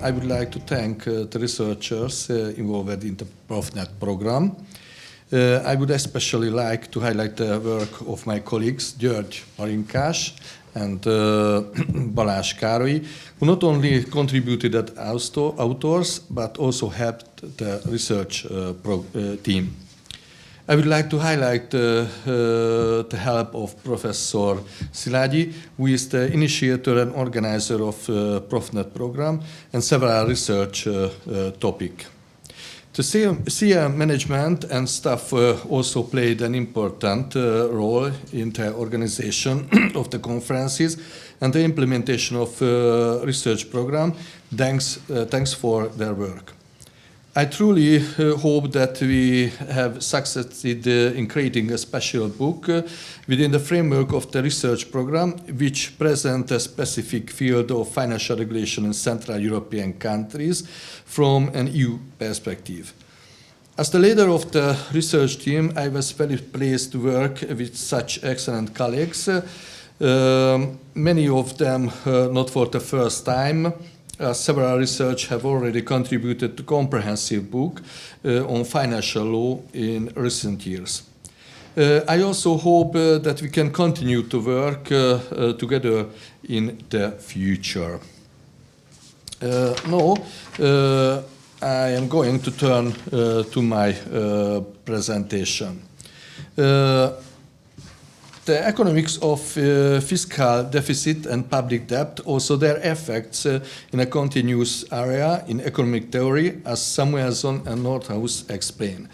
I would like to thank the researchers involved in the ProfNet program. I would especially like to highlight the work of my colleagues, György Marinkás and Balázs Károly, who not only contributed as authors, but also helped the research team. I would like to highlight the help of Professor Nagy, who is the initiator and organizer of ProfNet program and several research topics. The CM management and staff also played an important role in the organization of the conferences and the implementation of research program. Thanks for their work. I truly hope that we have succeeded in creating a special book within the framework of the research program, which presents a specific field of financial regulation in Central European countries from an EU perspective. As the leader of the research team, I was very pleased to work with such excellent colleagues, many of them not for the first time. Several research have already contributed to comprehensive book on financial law in recent years. I also hope that we can continue to work together in the future. Now, I am going to turn to my presentation. The economics of fiscal deficit and public debt, also their effects in a continuous area in economic theory, as Samuelson and Nordhaus explain.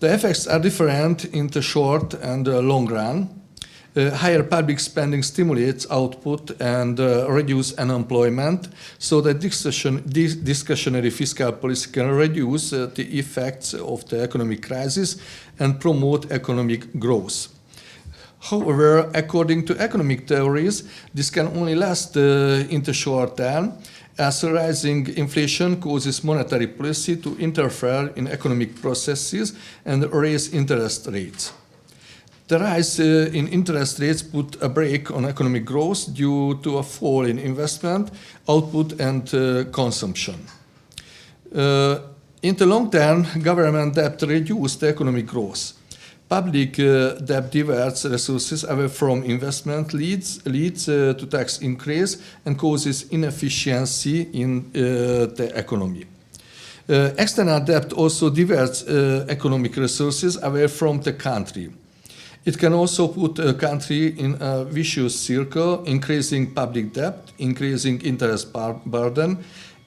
The effects are different in the short and the long run. Higher public spending stimulates output and reduce unemployment, so that discretionary fiscal policy can reduce the effects of the economic crisis and promote economic growth. However, according to economic theories, this can only last in the short term, as rising inflation causes monetary policy to interfere in economic processes and raise interest rates. The rise in interest rates put a brake on economic growth due to a fall in investment, output, and consumption. In the long term, government debt reduces the economic growth. Public debt diverts resources away from investment, leads to tax increase, and causes inefficiency in the economy. External debt also diverts economic resources away from the country. It can also put a country in a vicious circle, increasing public debt, increasing interest burden,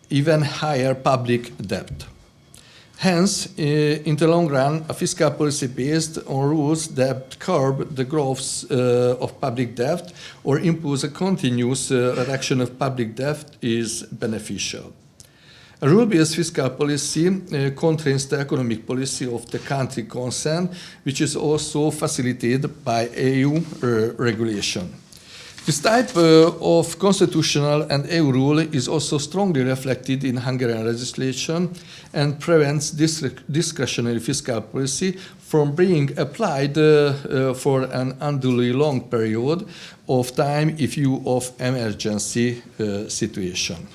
even higher public debt. Hence, in the long run, a fiscal policy based on rules that curb the growth of public debt or impose a continuous reduction of public debt is beneficial. A rule-based fiscal policy contains the economic policy of the country concerned, which is also facilitated by EU regulation. This type of constitutional and EU rule is also strongly reflected in Hungarian legislation and prevents discretionary fiscal policy from being applied for an unduly long period of time in view of emergency situation.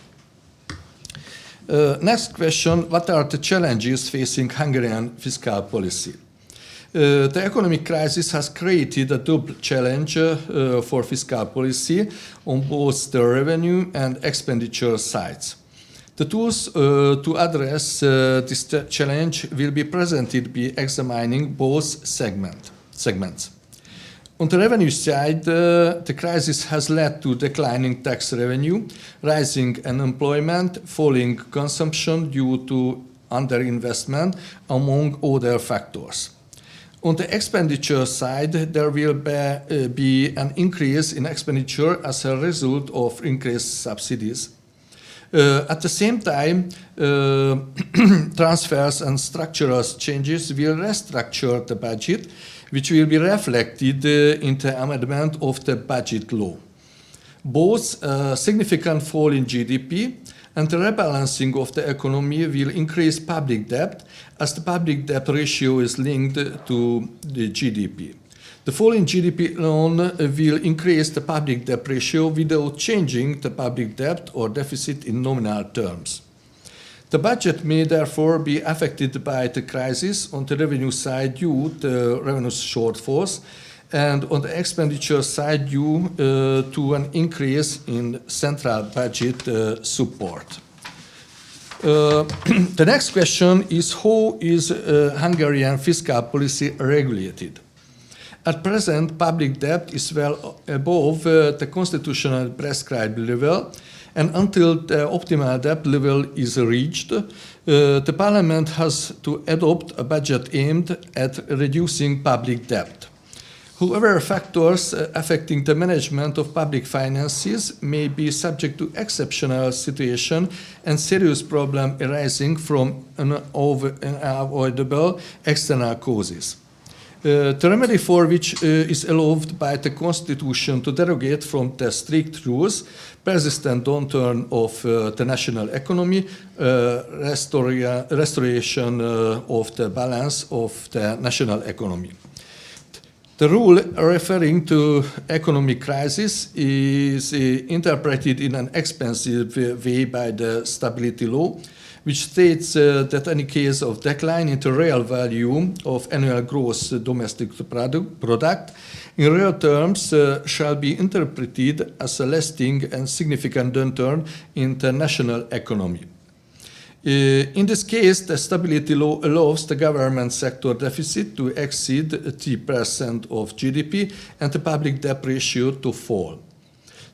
Next question, what are the challenges facing Hungarian fiscal policy? The economic crisis has created a double challenge for fiscal policy on both the revenue and expenditure sides. The tools to address this challenge will be presented by examining both segments. On the revenue side, the crisis has led to declining tax revenue, rising unemployment, falling consumption due to underinvestment, among other factors. On the expenditure side, there will be an increase in expenditure as a result of increased subsidies. At the same time, transfers and structural changes will restructure the budget, which will be reflected in the amendment of the budget law. Both a significant fall in GDP and the rebalancing of the economy will increase public debt, as the public debt ratio is linked to the GDP. The fall in GDP alone will increase the public debt ratio without changing the public debt or deficit in nominal terms. The budget may therefore be affected by the crisis on the revenue side due to revenue shortfalls, and on the expenditure side due to an increase in central budget support. The next question is, how is Hungarian fiscal policy regulated? At present, public debt is well above the constitutional prescribed level, and until the optimal debt level is reached, the Parliament has to adopt a budget aimed at reducing public debt. However, factors affecting the management of public finances may be subject to exceptional situation and serious problems arising from unavoidable external causes. The remedy for which is allowed by the Constitution to derogate from the strict rules, persistent downturn of the national economy, restoration of the balance of the national economy. The rule referring to economic crisis is interpreted in an expansive way by the stability law, which states that any case of decline in the real value of annual gross domestic product in real terms shall be interpreted as a lasting and significant downturn in the national economy. In this case, the stability law allows the government sector deficit to exceed 3% of GDP and the public debt ratio to fall.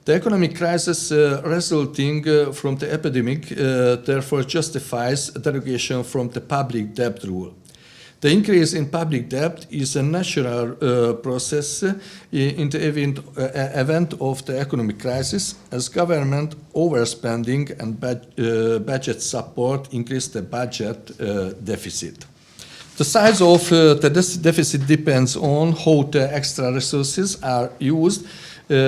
The economic crisis resulting from the epidemic therefore justifies a derogation from the public debt rule. The increase in public debt is a natural process in the event of the economic crisis, as government overspending and budget support increase the budget deficit. The size of the deficit depends on how the extra resources are used,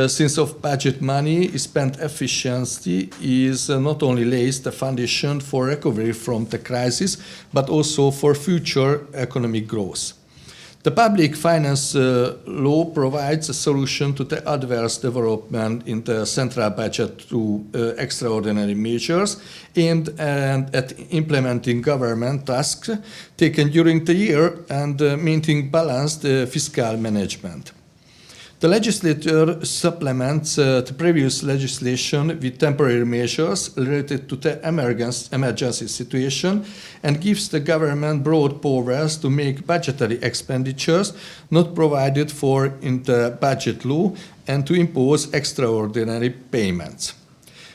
since of budget money spent efficiently is not only lays the foundation for recovery from the crisis, but also for future economic growth. The public finance law provides a solution to the adverse development in the central budget through extraordinary measures aimed at implementing government tasks taken during the year and maintaining balanced fiscal management. The legislature supplements the previous legislation with temporary measures related to the emergency situation and gives the government broad powers to make budgetary expenditures not provided for in the budget law and to impose extraordinary payments.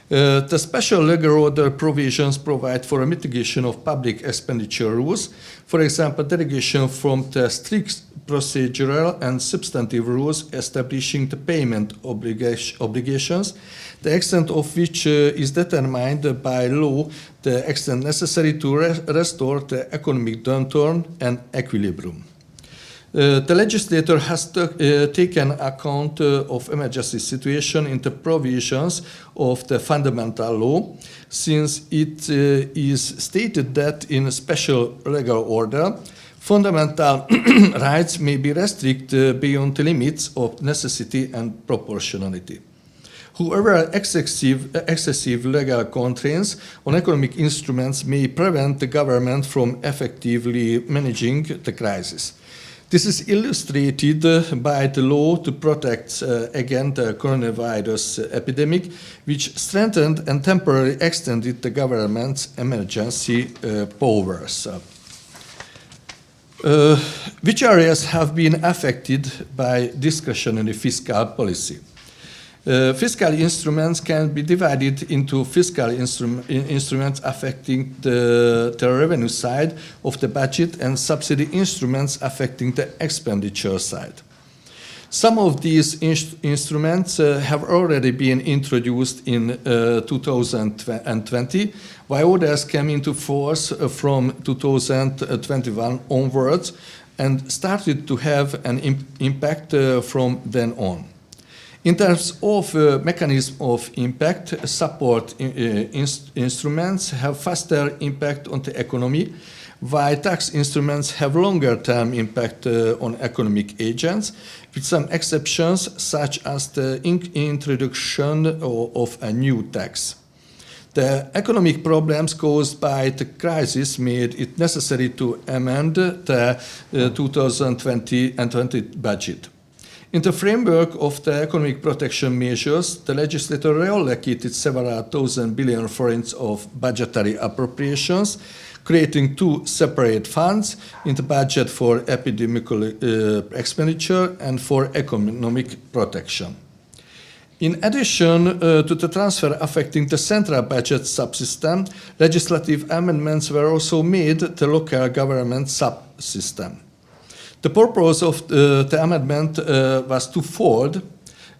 The special legal order provisions provide for a mitigation of public expenditure rules, for example, derogation from the strict procedural and substantive rules establishing the payment obligations, the extent of which is determined by law, the extent necessary to restore the economic downturn and equilibrium. The legislator has taken account of emergency situation in the provisions of the fundamental law, since it is stated that in a special legal order, fundamental rights may be restricted beyond the limits of necessity and proportionality. However, excessive legal constraints on economic instruments may prevent the government from effectively managing the crisis. This is illustrated by the law to protect against the coronavirus epidemic, which strengthened and temporarily extended the government's emergency powers. Which areas have been affected by discretionary fiscal policy? Fiscal instruments can be divided into fiscal instruments affecting the revenue side of the budget and subsidy instruments affecting the expenditure side. Some of these instruments have already been introduced in 2020, while others came into force from 2021 onwards and started to have an impact from then on. In terms of mechanism of impact, support instruments have faster impact on the economy, while tax instruments have longer-term impact on economic agents, with some exceptions, such as the introduction of a new tax. The economic problems caused by the crisis made it necessary to amend the 2020 and 20 budget. In the framework of the economic protection measures, the legislator reallocated several thousand billion forints of budgetary appropriations, creating two separate funds in the budget for epidemical expenditure and for economic protection. In addition to the transfer affecting the central budget subsystem, legislative amendments were also made to the local government subsystem. The purpose of the amendment was twofold.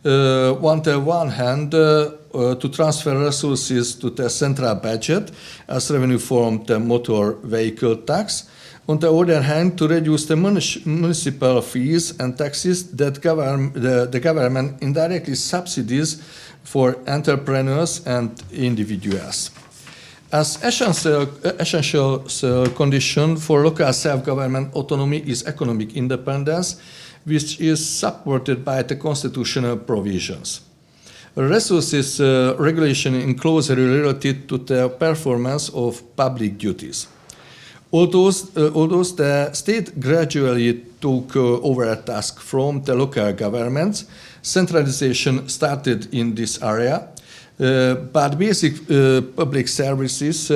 On the one hand, to transfer resources to the central budget as revenue from the motor vehicle tax. On the other hand, to reduce the municipal fees and taxes that the government indirectly subsidies for entrepreneurs and individuals. As essential condition for local self-government autonomy is economic independence, which is supported by the constitutional provisions. Resources regulation is closely related to the performance of public duties. Although the state gradually took over a task from the local governments, centralization started in this area, but basic public services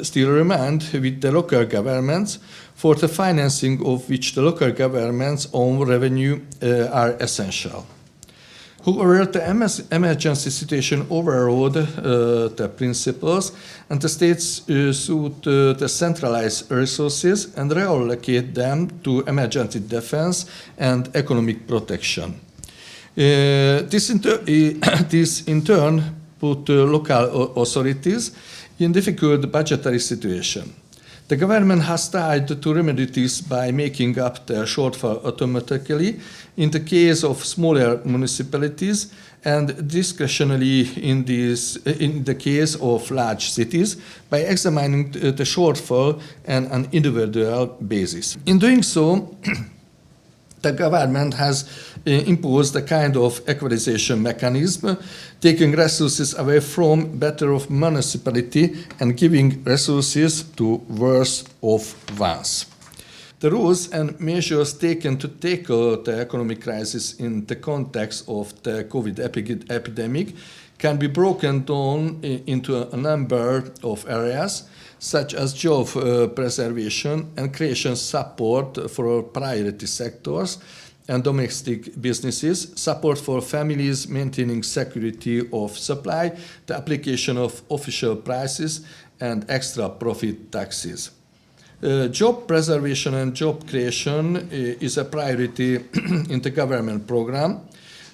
still remained with the local governments, for the financing of which the local government's own revenue are essential. However, the emergency situation overrode the principles, and the states sought to centralize resources and reallocate them to emergency defense and economic protection. This in turn put local authorities in difficult budgetary situation. The government has tried to remedy this by making up the shortfall automatically in the case of smaller municipalities and discretionally in the case of large cities by examining the shortfall on an individual basis. In doing so, the government has imposed a kind of equalization mechanism, taking resources away from better off municipality and giving resources to worse off ones. The rules and measures taken to tackle the economic crisis in the context of the COVID epidemic can be broken down into a number of areas, such as job preservation and creation support for priority sectors and domestic businesses, support for families maintaining security of supply, the application of official prices, and extra profit taxes. Job preservation and job creation is a priority in the government program.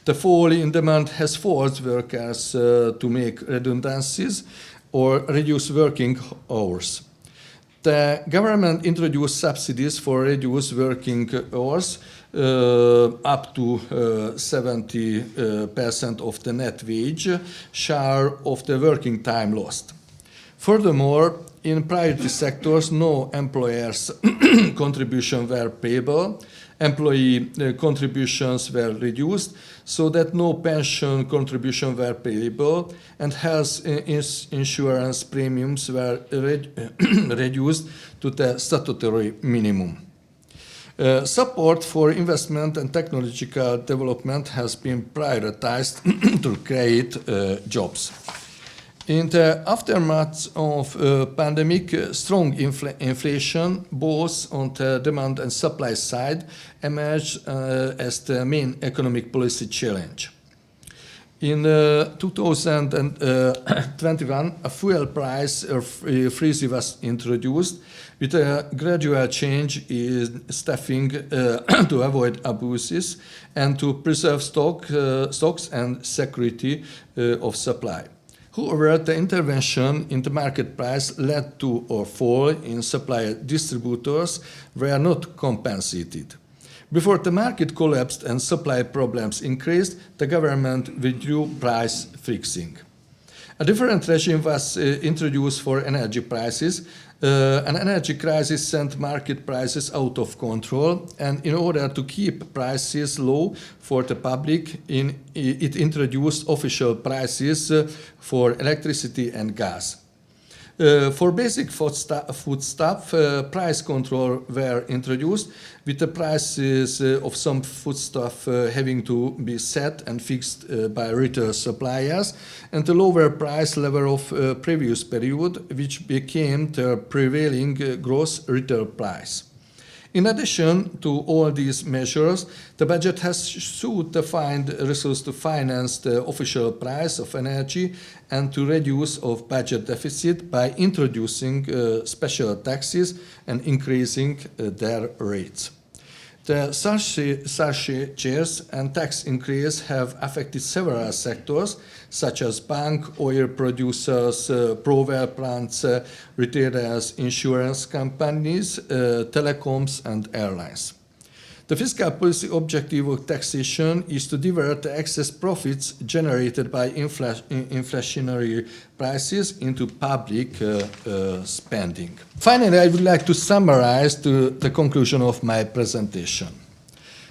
The fall in demand has forced workers to make redundancies or reduce working hours. The government introduced subsidies for reduced working hours up to 70% of the net wage share of the working time lost. Furthermore, in priority sectors, no employers' contributions were payable. Employee contributions were reduced so that no pension contributions were payable, and health insurance premiums were reduced to the statutory minimum. Support for investment and technological development has been prioritized to create jobs. In the aftermath of pandemic, strong inflation, both on the demand and supply side, emerged as the main economic policy challenge. In 2021, a fuel price freeze was introduced with a gradual change in staffing to avoid abuses and to preserve stocks and security of supply. However, the intervention in the market price led to a fall in supply. Distributors were not compensated. Before the market collapsed and supply problems increased, the government withdrew price fixing. A different regime was introduced for energy prices. An energy crisis sent market prices out of control, and in order to keep prices low for the public, it introduced official prices for electricity and gas. For basic foodstuff, price control were introduced, with the prices of some foodstuff having to be set and fixed by retail suppliers, and the lower price level of previous period, which became the prevailing gross retail price. In addition to all these measures, the budget has sought to find resources to finance the official price of energy and to reduce of budget deficit by introducing special taxes and increasing their rates. The surcharges and tax increase have affected several sectors, such as bank, oil producers, power plants, retailers, insurance companies, telecoms, and airlines. The fiscal policy objective of taxation is to divert the excess profits generated by inflationary prices into public spending. Finally, I would like to summarize the conclusion of my presentation.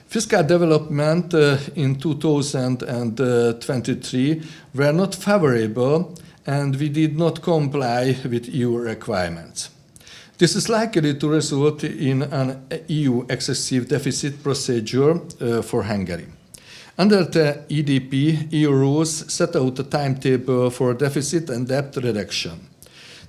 Fiscal development in 2023 were not favorable, and we did not comply with EU requirements. This is likely to result in an EU excessive deficit procedure for Hungary. Under the EDP, EU rules set out a timetable for deficit and debt reduction.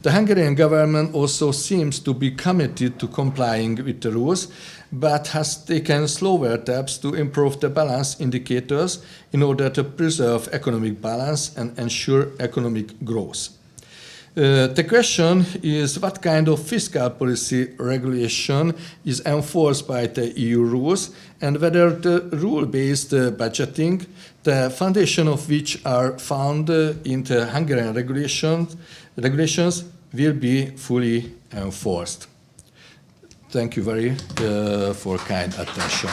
The Hungarian government also seems to be committed to complying with the rules, but has taken slower steps to improve the balance indicators in order to preserve economic balance and ensure economic growth. The question is what kind of fiscal policy regulation is enforced by the EU rules, and whether the rule-based budgeting, the foundation of which are found in the Hungarian regulations, will be fully enforced. Thank you very for kind attention.